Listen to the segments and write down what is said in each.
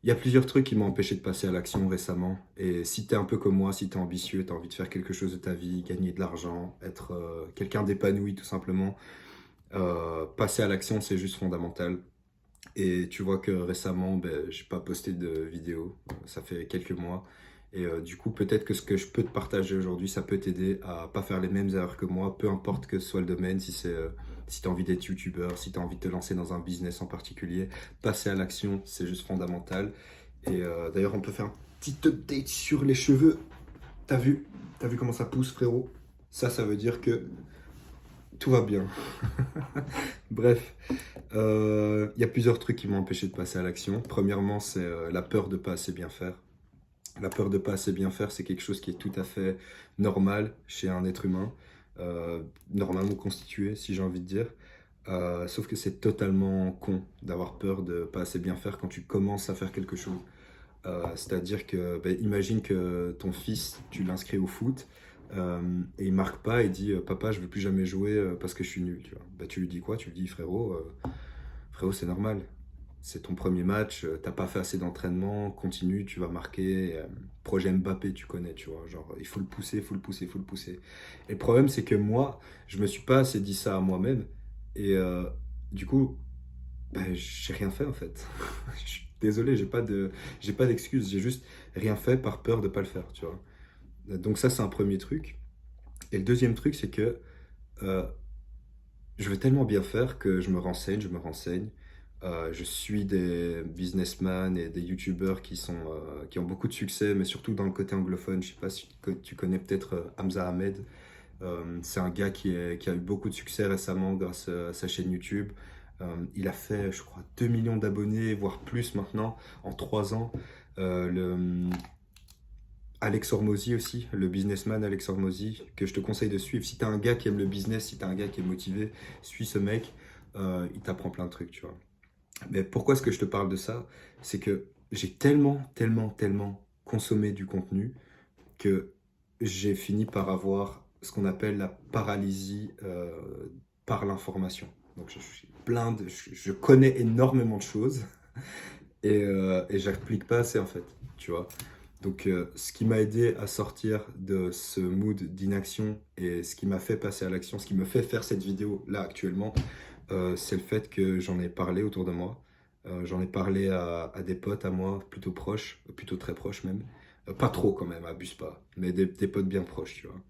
Il y a plusieurs trucs qui m'ont empêché de passer à l'action récemment. Et si t'es un peu comme moi, si t'es ambitieux, t'as envie de faire quelque chose de ta vie, gagner de l'argent, être quelqu'un d'épanoui tout simplement, passer à l'action, c'est juste fondamental. Et tu vois que récemment, ben, j'ai pas posté de vidéo, ça fait quelques mois. Et du coup, peut-être que ce que je peux te partager aujourd'hui, ça peut t'aider à pas faire les mêmes erreurs que moi, peu importe que ce soit le domaine, si c'est si tu as envie d'être youtubeur, si tu as envie de te lancer dans un business en particulier, passer à l'action, c'est juste fondamental. Et d'ailleurs, on peut faire un petit update sur les cheveux. T'as vu? T'as vu comment ça pousse, frérot? Ça veut dire que tout va bien. Bref, il y a plusieurs trucs qui m'ont empêché de passer à l'action. Premièrement, c'est la peur de pas assez bien faire. La peur de pas assez bien faire, c'est quelque chose qui est tout à fait normal chez un être humain, normalement constitué, si j'ai envie de dire. Sauf que c'est totalement con d'avoir peur de pas assez bien faire quand tu commences à faire quelque chose. C'est-à-dire que, ben, imagine que ton fils, tu l'inscris au foot et il marque pas et dit papa, je veux plus jamais jouer parce que je suis nul. Tu vois. Ben, tu lui dis quoi? Tu lui dis frérot, frérot, c'est normal. C'est ton premier match, t'as pas fait assez d'entraînement, continue, tu vas marquer. Projet Mbappé, tu connais, tu vois. Genre, il faut le pousser, il faut le pousser, il faut le pousser. Et le problème, c'est que moi, je me suis pas assez dit ça à moi-même. Et du coup, ben, j'ai rien fait en fait. Je suis désolé, j'ai pas d'excuses. J'ai juste rien fait par peur de pas le faire, tu vois. Donc ça, c'est un premier truc. Et le deuxième truc, c'est que euh, je veux tellement bien faire que je me renseigne, je me renseigne. Je suis des businessmen et des youtubeurs qui ont beaucoup de succès, mais surtout dans le côté anglophone. Je sais pas si tu connais peut-être Hamza Ahmed. C'est un gars qui a eu beaucoup de succès récemment grâce à sa chaîne YouTube. Il a fait, je crois, 2 millions d'abonnés, voire plus maintenant, en 3 ans. Alex Hormozy aussi, le businessman Alex Hormozy, que je te conseille de suivre. Si t'as un gars qui aime le business, si t'as un gars qui est motivé, suis ce mec, il t'apprend plein de trucs, tu vois. Mais pourquoi est-ce que je te parle de ça? C'est que j'ai tellement consommé du contenu que j'ai fini par avoir ce qu'on appelle la paralysie par l'information. Donc je suis je connais énormément de choses et j'applique pas assez en fait, tu vois. Donc, ce qui m'a aidé à sortir de ce mood d'inaction et ce qui m'a fait passer à l'action, ce qui me fait faire cette vidéo là actuellement, c'est le fait que j'en ai parlé autour de moi. J'en ai parlé à des potes à moi, plutôt proches, plutôt très proches même. Pas trop quand même, abuse pas, mais des potes bien proches, tu vois.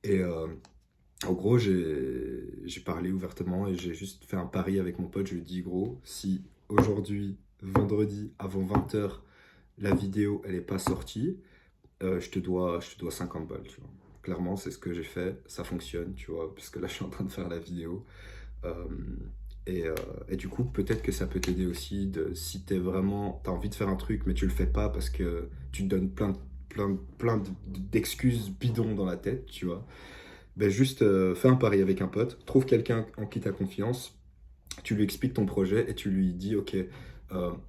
Et en gros, j'ai parlé ouvertement et j'ai juste fait un pari avec mon pote. Je lui ai dit, gros, si aujourd'hui, vendredi, avant 20 h, la vidéo, elle n'est pas sortie, je te dois 50 balles, tu vois. Clairement, c'est ce que j'ai fait, ça fonctionne, tu vois, puisque là, je suis en train de faire la vidéo. Euh, et du coup, peut-être que ça peut t'aider aussi si t'as envie de faire un truc, mais tu le fais pas parce que tu te donnes d'excuses bidons dans la tête, tu vois. Ben juste, fais un pari avec un pote, trouve quelqu'un en qui tu as confiance, tu lui expliques ton projet et tu lui dis, ok,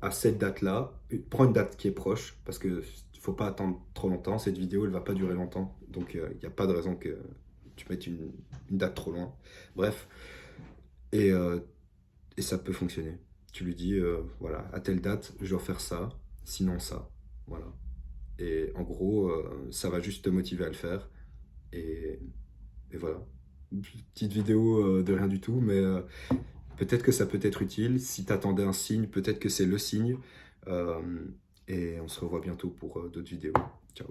à cette date-là, prends une date qui est proche, parce que faut pas attendre trop longtemps, cette vidéo, elle va pas durer longtemps, donc il n'y a pas de raison que tu mettes une date trop loin. Bref, et, euh, et ça peut fonctionner. Tu lui dis, voilà, à telle date, je dois faire ça, sinon ça, voilà. Et en gros, ça va juste te motiver à le faire, et, et voilà. Une petite vidéo de rien du tout, mais peut-être que ça peut être utile. Si t'attendais un signe, peut-être que c'est le signe. Euh, et on se revoit bientôt pour d'autres vidéos. Ciao.